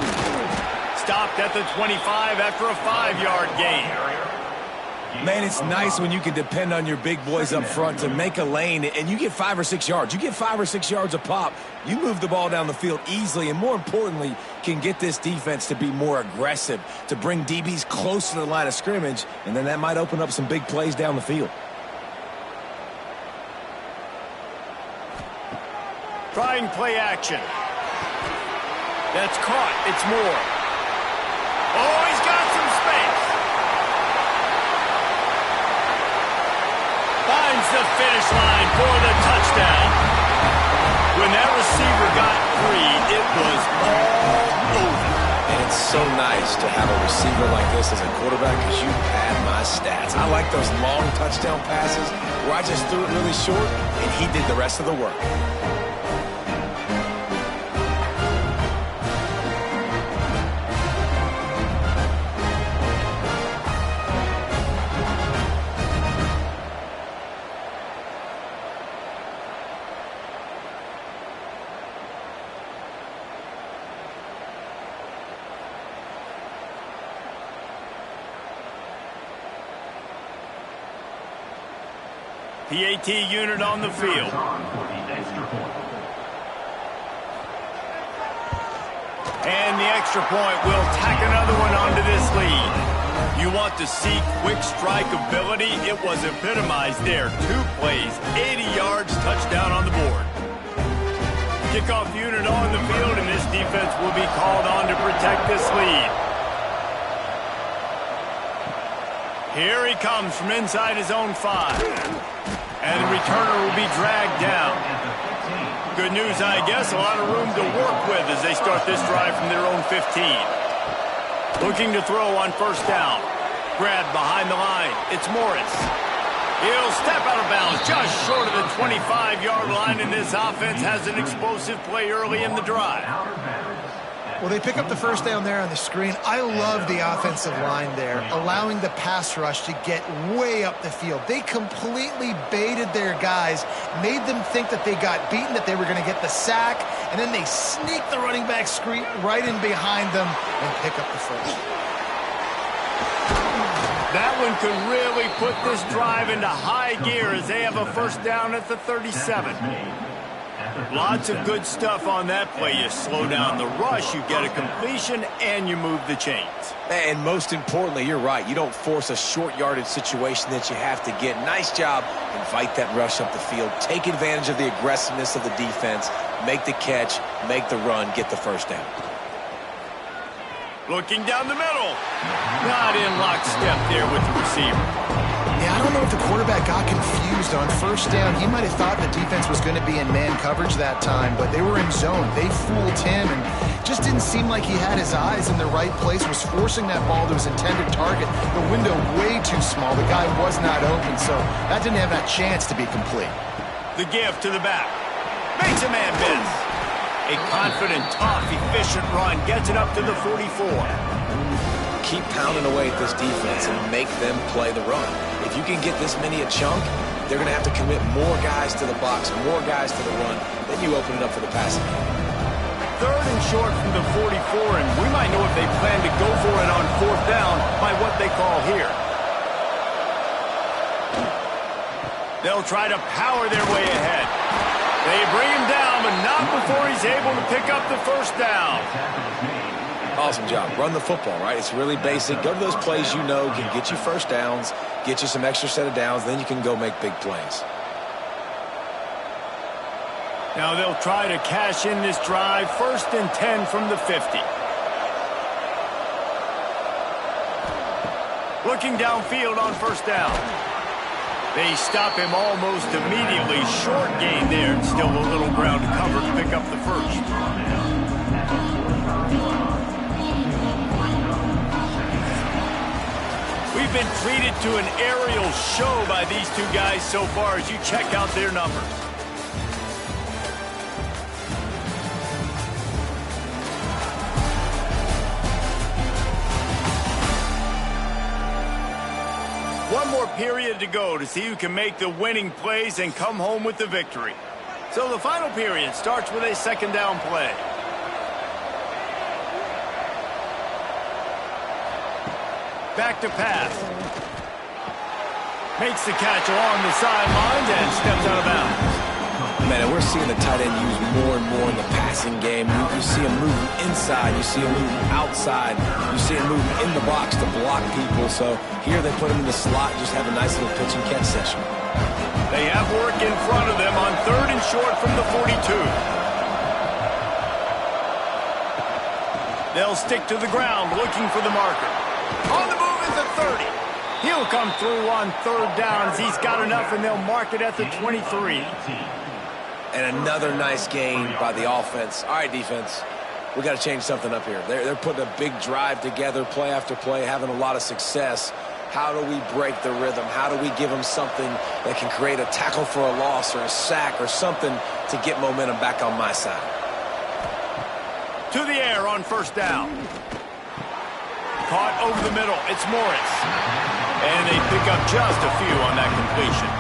Speaker 1: Stopped at the 25 after a 5-yard gain.
Speaker 3: Man, it's nice when you can depend on your big boys up front to make a lane, and you get 5 or 6 yards. You get 5 or 6 yards a pop. You move the ball down the field easily, and more importantly, can get this defense to be more aggressive, to bring DBs close to the line of scrimmage, and then that might open up some big plays down the field.
Speaker 1: Trying play action. That's caught. It's Moore. Oh, he's got some space. Finds the finish line for the touchdown. When that receiver got free, it was all over.
Speaker 3: And it's so nice to have a receiver like this as a quarterback because you pad my stats. I like those long touchdown passes where I just threw it really short and he did the rest of the work.
Speaker 1: PAT unit on the field. And the extra point will tack another one onto this lead. You want to see quick strike ability? It was epitomized there. 2 plays, 80 yards, touchdown on the board. Kickoff unit on the field, and this defense will be called on to protect this lead. Here he comes from inside his own 5. And the returner will be dragged down. Good news, I guess, a lot of room to work with as they start this drive from their own 15. Looking to throw on first down. Grab behind the line. It's Morris. He'll step out of bounds just short of the 25-yard line, and this offense has an explosive play early in the drive.
Speaker 2: Well, they pick up the first down there on the screen. I love the offensive line there, allowing the pass rush to get way up the field. They completely baited their guys, made them think that they got beaten, that they were going to get the sack, and then they sneak the running back screen right in behind them and pick up the first.
Speaker 1: That one could really put this drive into high gear as they have a first down at the 37. Lots of good stuff on that play. You slow down the rush, you get a completion, and you move the chains.
Speaker 3: And most importantly, you're right. You don't force a short yardage situation that you have to get. Nice job. Invite that rush up the field. Take advantage of the aggressiveness of the defense. Make the catch, make the run, get the first down.
Speaker 1: Looking down the middle. Not in lockstep there with the receiver.
Speaker 2: Yeah, I don't know if the quarterback got confused on first down. He might have thought the defense was going to be in man coverage that time, but they were in zone. They fooled him and just didn't seem like he had his eyes in the right place, was forcing that ball to his intended target. The window way too small. The guy was not open, so that didn't have that chance to be complete.
Speaker 1: The give to the back. Makes a man miss. A confident, tough, efficient run gets it up to the 44.
Speaker 3: Keep pounding away at this defense and make them play the run. If you can get this many a chunk, they're going to have to commit more guys to the box, more guys to the run. Then you open it up for the passing game.
Speaker 1: 3rd and short from the 44, and we might know if they plan to go for it on 4th down by what they call here. They'll try to power their way ahead. They bring him down, but not before he's able to pick up the first down.
Speaker 3: Awesome job. Run the football, right? It's really basic. Go to those plays you know can get you first downs, get you some extra set of downs, then you can go make big plays.
Speaker 1: Now they'll try to cash in this drive. 1st and 10 from the 50. Looking downfield on first down. They stop him almost immediately. Short gain there, and still a little ground to cover to pick up the first. We've been treated to an aerial show by these two guys so far as you check out their numbers. One more period to go to see who can make the winning plays and come home with the victory. So the final period starts with a second down play. Back to pass. Makes the catch along the sidelines and steps out of bounds.
Speaker 3: Man, and we're seeing the tight end used more and more in the passing game. You see him moving inside. You see him moving outside. You see him moving in the box to block people. So here they put him in the slot, just have a nice little pitch and catch session.
Speaker 1: They have work in front of them on 3rd and short from the 42. They'll stick to the ground looking for the marker. On the move is the 30. He'll come through on 3rd downs. He's got enough, and they'll mark it at the 23.
Speaker 3: And another nice gain by the offense. All right, defense, we got to change something up here. They're putting a big drive together, play after play, having a lot of success. How do we break the rhythm? How do we give them something that can create a tackle for a loss or a sack or something to get momentum back on my side?
Speaker 1: To the air on 1st down. Caught over the middle. It's Morris. And they pick up just a few on that completion.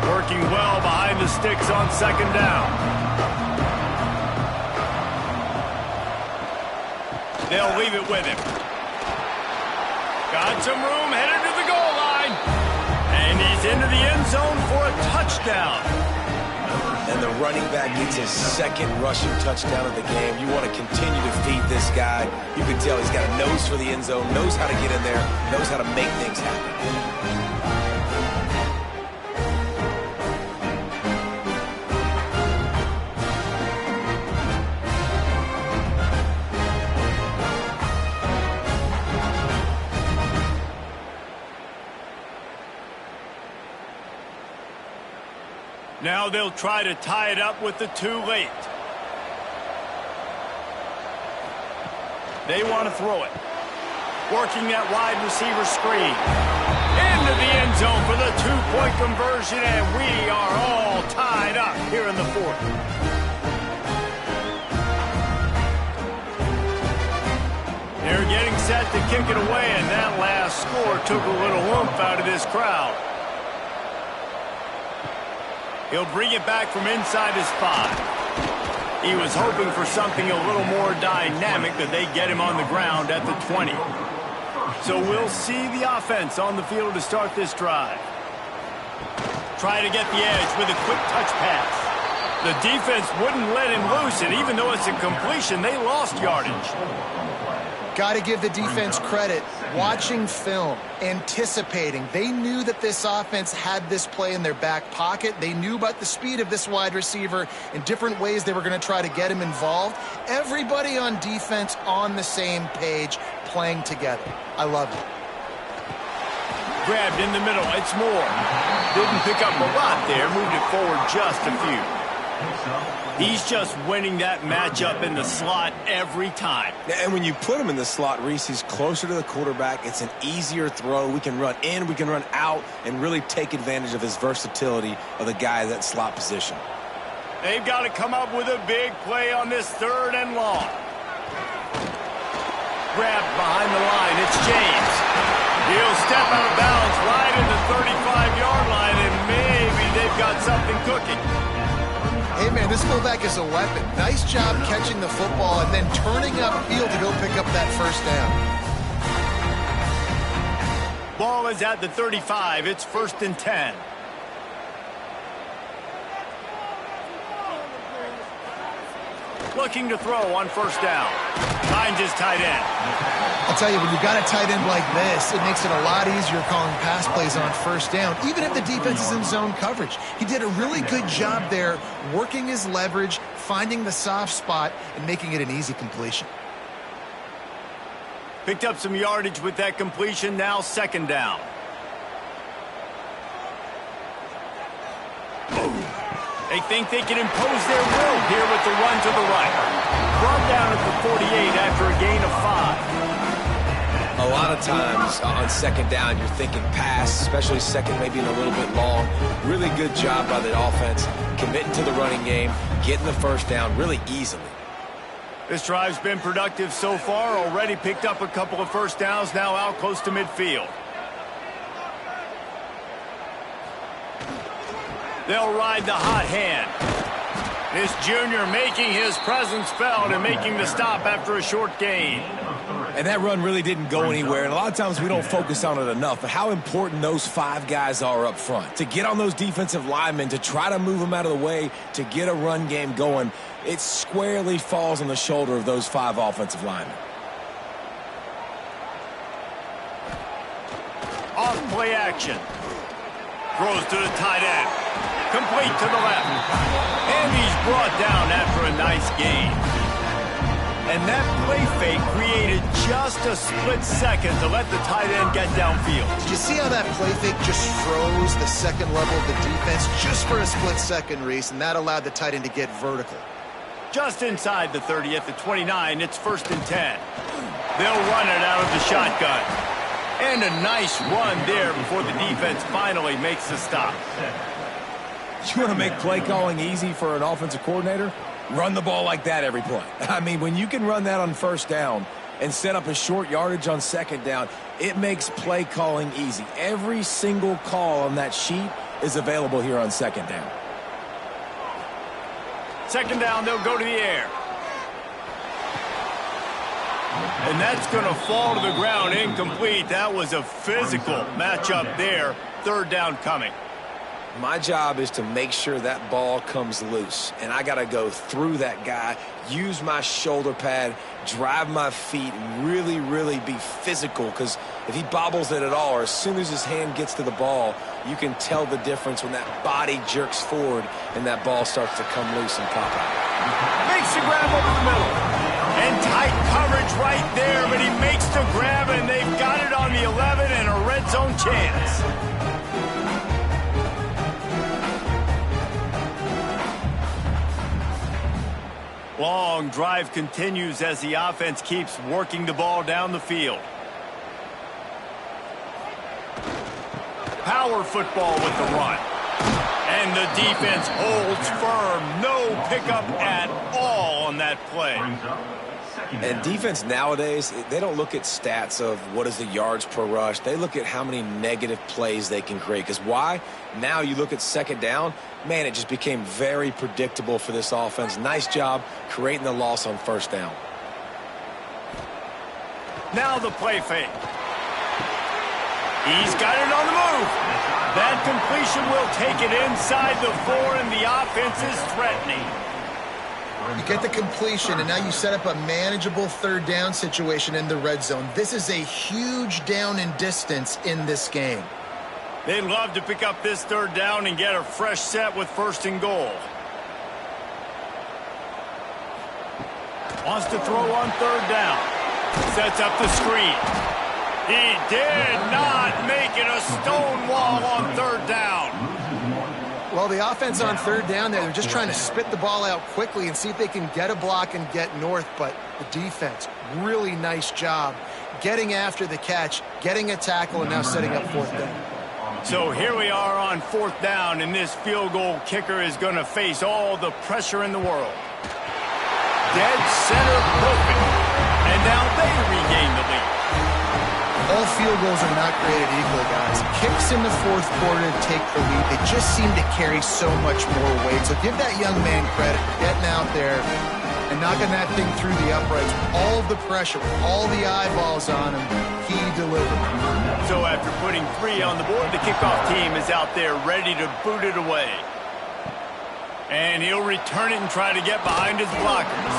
Speaker 1: Working well behind the sticks on 2nd down. They'll leave it with him. Got some room, headed to the goal line. And he's into the end zone for a touchdown.
Speaker 3: And the running back gets his 2nd rushing touchdown of the game. You want to continue to feed this guy. You can tell he's got a nose for the end zone, knows how to get in there, knows how to make things happen.
Speaker 1: Now they'll try to tie it up with the 2 late. They want to throw it. Working that wide receiver screen. Into the end zone for the 2-point conversion, and we are all tied up here in the 4th. They're getting set to kick it away, and that last score took a little oomph out of this crowd. He'll bring it back from inside his 5. He was hoping for something a little more dynamic, that they get him on the ground at the 20. So we'll see the offense on the field to start this drive. Try to get the edge with a quick touch pass. The defense wouldn't let him loose, and even though it's a completion, they lost yardage.
Speaker 2: Got to give the defense credit. Watching film, anticipating. They knew that this offense had this play in their back pocket. They knew about the speed of this wide receiver in different ways they were going to try to get him involved. Everybody on defense on the same page, playing together. I love it.
Speaker 1: Grabbed in the middle. It's Moore. Didn't pick up a lot there. Moved it forward just a few. He's just winning that matchup in the slot every time.
Speaker 3: And when you put him in the slot, Reese, he's closer to the quarterback. It's an easier throw. We can run in, we can run out, and really take advantage of his versatility of the guy in that slot position.
Speaker 1: They've got to come up with a big play on this 3rd and long. Grabbed behind the line. It's James. He'll step out of bounds right at the 35-yard line, and maybe they've got something cooking.
Speaker 2: Hey, man, this fullback is a weapon. Nice job catching the football and then turning upfield to go pick up that 1st down.
Speaker 1: Ball is at the 35. It's 1st and 10. Looking to throw on 1st down. Finds his tight end.
Speaker 2: I'll tell you, when you've got a tight end like this, it makes it a lot easier calling pass plays on 1st down, even if the defense is in zone coverage. He did a really good job there, working his leverage, finding the soft spot, and making it an easy completion.
Speaker 1: Picked up some yardage with that completion, now 2nd down. They think they can impose their will here with the run to the right. Brought down at the 48 after a gain of 5.
Speaker 3: A a lot of times on second down, you're thinking pass, especially second, maybe a little bit long. Really good job by the offense, committing to the running game, getting the first down really easily.
Speaker 1: This drive's been productive so far. Already picked up a couple of first downs, now out close to midfield. They'll ride the hot hand. This junior making his presence felt and making the stop after a short gain.
Speaker 3: And that run really didn't go anywhere, and a lot of times we don't focus on it enough, but how important those 5 guys are up front. To get on those defensive linemen, to try to move them out of the way, to get a run game going, it squarely falls on the shoulder of those 5 offensive linemen.
Speaker 1: Off play action. Throws to the tight end. Complete to the left. And he's brought down after a nice gain. And that play fake created just a split second to let the tight end get downfield.
Speaker 2: Did you see how that play fake just froze the second level of the defense just for a split second, Reese, and that allowed the tight end to get vertical?
Speaker 1: Just inside the 30 at the 29, it's 1st and 10. They'll run it out of the shotgun. And a nice run there before the defense finally makes the stop.
Speaker 3: You want to make play calling easy for an offensive coordinator? Run the ball like that every play. I mean, when you can run that on first down and set up a short yardage on second down, it makes play calling easy. Every single call on that sheet is available here on second down.
Speaker 1: Second down, they'll go to the air. And that's going to fall to the ground incomplete. That was a physical matchup there. 3rd down coming.
Speaker 3: My job is to make sure that ball comes loose, and I got to go through that guy, use my shoulder pad, drive my feet, and really, really be physical, because if he bobbles it at all, or as soon as his hand gets to the ball, you can tell the difference when that body jerks forward and that ball starts to come loose and pop out.
Speaker 1: Makes the grab over the middle. And tight coverage right there, but he makes the grab, and they've got it on the 11 and a red zone chance. Long drive continues as the offense keeps working the ball down the field. Power football with the run. And the defense holds firm. No pickup at all on that play.
Speaker 3: And defense nowadays, they don't look at stats of what is the yards per rush. They look at how many negative plays they can create. Because why? Now you look at second down, man, it just became very predictable for this offense. Nice job creating the loss on first down.
Speaker 1: Now the play fake. He's got it on the move. That completion will take it inside the 4, and the offense is threatening.
Speaker 2: You get the completion, and now you set up a manageable 3rd down situation in the red zone. This is a huge down in distance in this game.
Speaker 1: They'd love to pick up this 3rd down and get a fresh set with 1st and goal. Wants to throw on 3rd down. Sets up the screen. He did not make it a stone wall on 3rd down.
Speaker 2: Well, the offense on 3rd down there, they're just trying to spit the ball out quickly and see if they can get a block and get north, but the defense, really nice job getting after the catch, getting a tackle, and now setting up 4th down.
Speaker 1: So here we are on 4th down, and this field goal kicker is going to face all the pressure in the world. Dead center perfect, and now they regain the lead.
Speaker 2: All field goals are not created equal, guys. Kicks in the 4th quarter to take the lead. They just seem to carry so much more weight. So give that young man credit for getting out there and knocking that thing through the uprights. All of the pressure, all the eyeballs on him, he delivered.
Speaker 1: So after putting 3 on the board, the kickoff team is out there ready to boot it away. And he'll return it and try to get behind his blockers.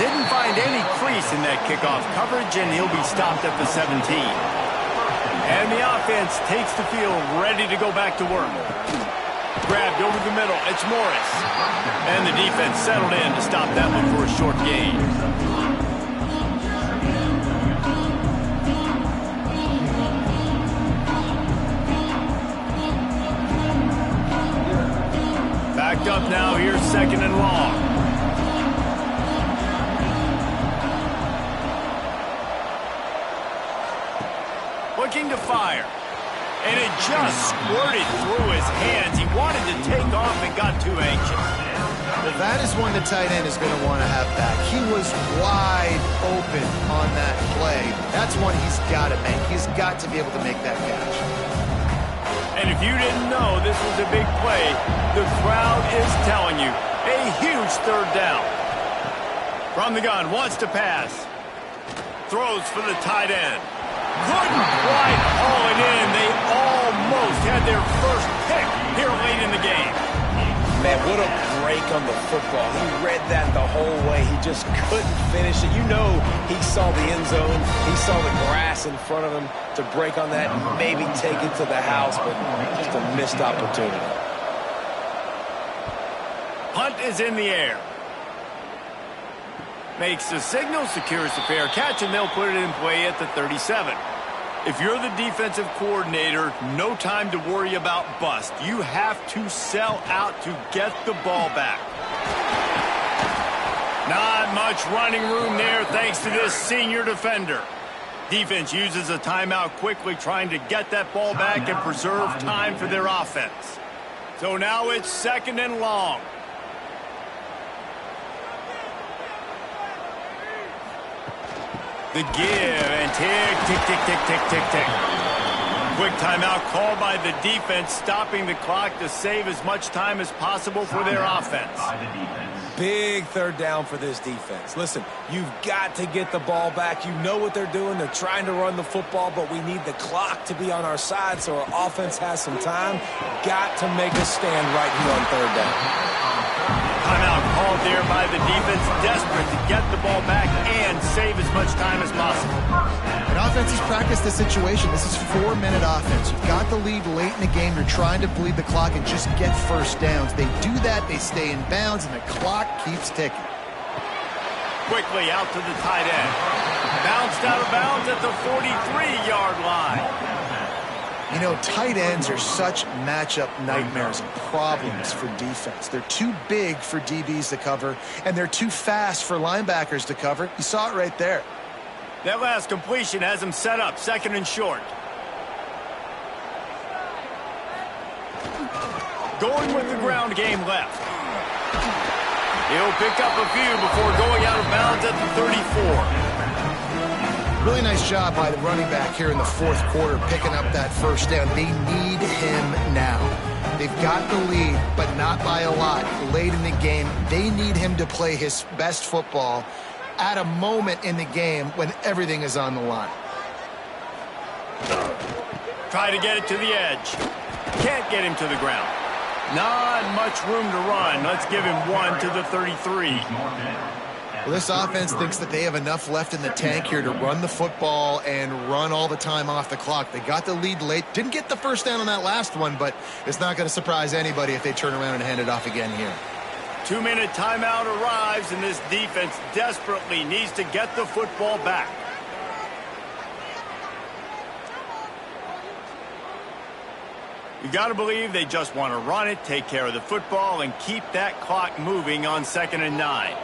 Speaker 1: Didn't find any crease in that kickoff coverage, and he'll be stopped at the 17. And the offense takes the field ready to go back to work. Grabbed over the middle. It's Morris. And the defense settled in to stop that one for a short gain. Backed up now. Here's 2nd and long. looking to fire. And it just squirted through his hands. He wanted to take off and got too anxious.
Speaker 2: Well, that is one the tight end is going to want to have back. He was wide open on that play. That's one he's got to make. He's got to be able to make that catch.
Speaker 1: And if you didn't know this was a big play, the crowd is telling you, a huge third down. From the gun, wants to pass. Throws for the tight end. Couldn't quite haul it in. They almost had their first pick here late in the game.
Speaker 3: Man, what a break on the football. He read that the whole way. He just couldn't finish it. You know he saw the end zone. He saw the grass in front of him to break on that and maybe take it to the house, but just a missed opportunity.
Speaker 1: Punt is in the air. Makes the signal, secures the fair catch, and they'll put it in play at the 37. If you're the defensive coordinator, no time to worry about bust. You have to sell out to get the ball back. Not much running room there thanks to this senior defender. Defense uses a timeout quickly, trying to get that ball back and preserve time for their offense. So now it's 2nd and long. The give and tick, tick, tick, tick, tick, tick, tick. Quick timeout called by the defense, stopping the clock to save as much time as possible for their offense.
Speaker 3: Big third down for this defense. Listen, you've got to get the ball back. You know what they're doing. They're trying to run the football, but we need the clock to be on our side so our offense has some time. Got to make a stand right here on third down.
Speaker 1: Timeout called there by the defense, desperate to get the ball back and save as much time as possible.
Speaker 2: And offense has practiced the situation. This is 4-minute offense. You've got the lead late in the game. You're trying to bleed the clock and just get first downs. They do that, they stay in bounds, and the clock keeps ticking.
Speaker 1: Quickly out to the tight end. Bounced out of bounds at the 43-yard line.
Speaker 2: You know, tight ends are such matchup nightmares and problems for defense. They're too big for DBs to cover, and they're too fast for linebackers to cover. You saw it right there.
Speaker 1: That last completion has him set up, 2nd and short. Going with the ground game left. He'll pick up a few before going out of bounds at the 34.
Speaker 2: Really nice job by the running back here in the 4th quarter, picking up that first down. They need him now. They've got the lead, but not by a lot. Late in the game, they need him to play his best football at a moment in the game when everything is on the line.
Speaker 1: Try to get it to the edge. Can't get him to the ground. Not much room to run. Let's give him one to the 33.
Speaker 2: Well, this offense thinks that they have enough left in the tank here to run the football and run all the time off the clock. They got the lead late. Didn't get the first down on that last one, but it's not going to surprise anybody if they turn around and hand it off again here.
Speaker 1: 2-minute timeout arrives, and this defense desperately needs to get the football back. You got to believe they just want to run it, take care of the football, and keep that clock moving on 2nd and 9.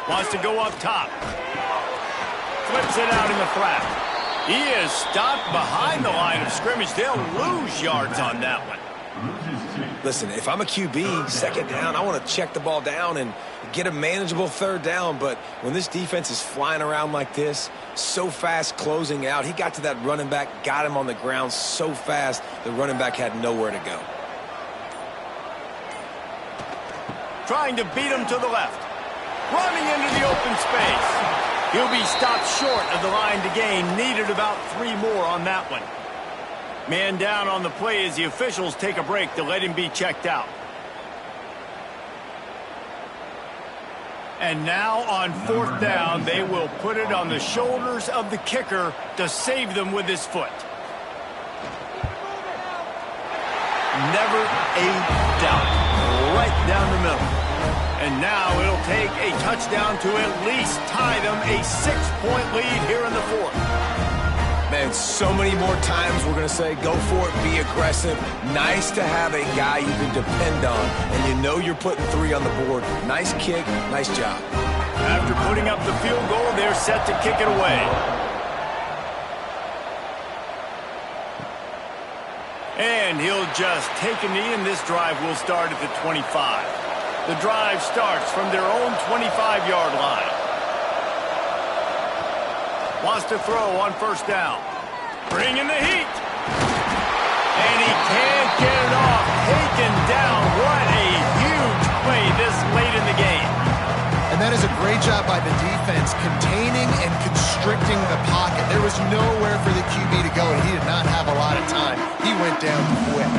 Speaker 1: Wants to go up top. Flips it out in the flat. He is stopped behind the line of scrimmage. They'll lose yards on that one.
Speaker 3: Listen, if I'm a QB, 2nd down, I want to check the ball down and get a manageable 3rd down. But when this defense is flying around like this, so fast closing out, he got to that running back, got him on the ground so fast, the running back had nowhere to go.
Speaker 1: Trying to beat him to the left. Running into the open space. He'll be stopped short of the line to gain. Needed about 3 more on that one. Man down on the play as the officials take a break to let him be checked out. And now on 4th down, they will put it on the shoulders of the kicker to save them with his foot. Never a doubt. Right down the middle. And now it'll take a touchdown to at least tie them a 6-point lead here in the 4th.
Speaker 3: Man, so many more times we're going to say, go for it, be aggressive. Nice to have a guy you can depend on, and you know you're putting 3 on the board. Nice kick, nice job.
Speaker 1: After putting up the field goal, they're set to kick it away. And he'll just take a knee, and this drive will start at the 25. The drive starts from their own 25-yard line. Wants to throw on first down. Bringing the heat. And he can't get it off. Taken down. What a huge play this late in the game.
Speaker 2: And that is a great job by the defense, containing and constricting the pocket. There was nowhere for the QB to go, and he did not have a lot of time. He went down quick.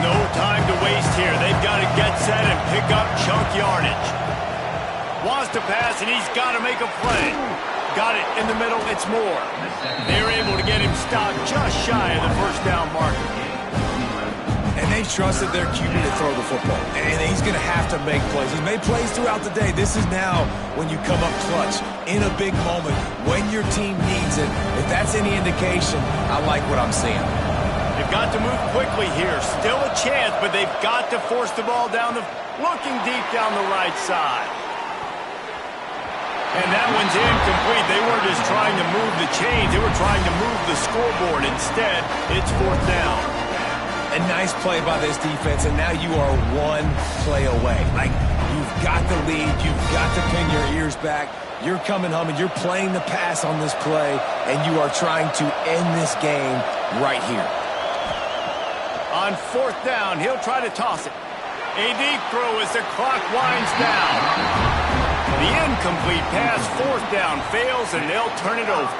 Speaker 1: No time to waste here. They've got to get set and pick up chunk yardage. Wants to pass, and he's got to make a play. Got it in the middle. It's Moore. They're able to get him stopped just shy of the first down marker.
Speaker 3: And they've trusted their QB to throw the football. And he's going to have to make plays. He's made plays throughout the day. This is now when you come up clutch in a big moment when your team needs it. If that's any indication, I like what I'm seeing.
Speaker 1: They've got to move quickly here. Still a chance, but they've got to force the ball down looking deep down the right side. And that one's incomplete. They weren't just trying to move the chains. They were trying to move the scoreboard. Instead, it's fourth down.
Speaker 3: A nice play by this defense, and now you are one play away. Like, you've got the lead. You've got to pin your ears back. You're coming home, and you're playing the pass on this play, and you are trying to end this game right here.
Speaker 1: On fourth down, he'll try to toss it. A deep throw as the clock winds down. The incomplete pass, fourth down, fails, and they'll turn it over.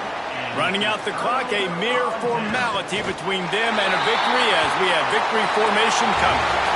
Speaker 1: Running out the clock, a mere formality between them and a victory as we have victory formation coming.